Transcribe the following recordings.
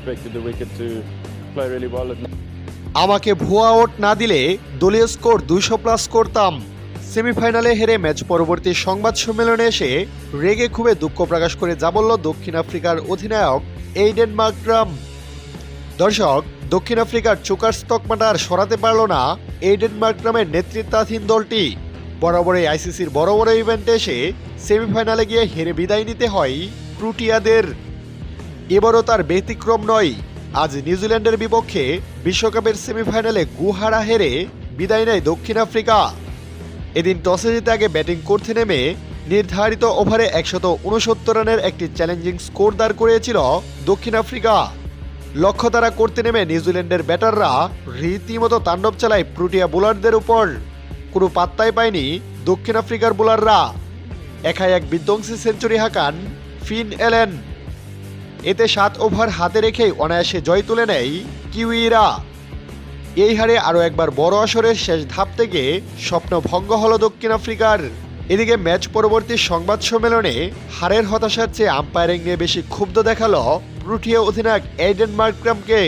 expected the wicket to play really well. আমাকে ভুয়া out না দিলে দলীয় স্কোর 200+ করতাম। সেমিফাইনালে হেরে ম্যাচ পরবর্তী সংবাদ সম্মেলনে এসে রেগে খুবই দুঃখ প্রকাশ করে যা বলল দক্ষিণ আফ্রিকার অধিনায়ক এইডেন মার্করাম। দর্শক, দক্ষিণ আফ্রিকার চোকার্স তকমাটা আর সরাতে পারল না এইডেন মার্করামের নেতৃত্বাধীন দলটি। বরাবরই আইসিসির বড় বড় ইভেন্টে এসে সেমিফাইনালে গিয়ে হেরে বিদায় নিতে হয় প্রোটিয়াদের। এবারও তার ব্যতিক্রম নয়। আজ নিউজিল্যান্ডের বিপক্ষে বিশ্বকাপের সেমিফাইনালে গুহারা হেরে বিদায় নেয় দক্ষিণ আফ্রিকা। এদিন টসে জিতে আগে ব্যাটিং করতে নেমে নির্ধারিত ওভারে 169 রানের একটি চ্যালেঞ্জিং স্কোর দাঁড় করিয়েছিল দক্ষিণ আফ্রিকা। লক্ষ্য তারা করতে নেমে নিউজিল্যান্ডের ব্যাটাররা রীতিমতো তাণ্ডব চালায় প্রোটিয়া বোলারদের উপর। কোনো পাত্তাই পায়নি দক্ষিণ আফ্রিকার বোলাররা। একাই এক বিধ্বংসী সেঞ্চুরি হাঁকান ফিন এলেন। এতে 7 ওভার হাতে রেখেই অনায়াসে জয় তুলে নেয় কিউইরা। এই হারে আরও একবার বড় আসরের শেষ ধাপ থেকে স্বপ্ন ভঙ্গ হল দক্ষিণ আফ্রিকার। এদিকে ম্যাচ পরবর্তী সংবাদ সম্মেলনে হারের হতাশার চেয়ে আম্পায়ারিং নিয়ে বেশি ক্ষুব্ধ দেখালো প্রোটিয়া অধিনায়ক এইডেন মার্করামকে।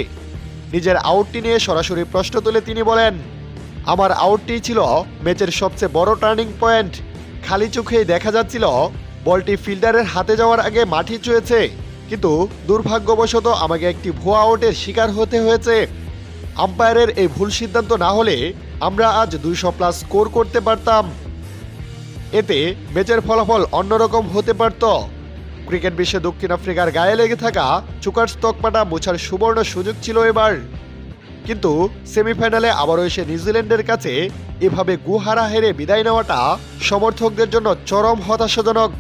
নিজের আউটটি নিয়ে সরাসরি প্রশ্ন তুলে তিনি বলেন, আমার আউটটি ছিল ম্যাচের সবচেয়ে বড় টার্নিং পয়েন্ট। খালি চোখেই দেখা যাচ্ছিল বলটি ফিল্ডারের হাতে যাওয়ার আগে মাটি ছুঁয়েছে, কিন্তু দুর্ভাগ্যবশত আমাকে একটি ভুয়া আউটের শিকার হতে হয়েছে। আম্পায়ারের এই ভুল সিদ্ধান্ত না হলে আমরা আজ 200+ স্কোর করতে পারতাম। এতে ম্যাচের ফলাফল অন্যরকম হতে পারত। ক্রিকেট বিশ্বে দক্ষিণ আফ্রিকার গায়ে লেগে থাকা চোকার্স তকমাটা মোছার সুবর্ণ সুযোগ ছিল এবার। কিন্তু সেমিফাইনালে আবারও এসে নিউজিল্যান্ডের কাছে এভাবে গুহারা হেরে বিদায় নেওয়াটা সমর্থকদের জন্য চরম হতাশাজনক।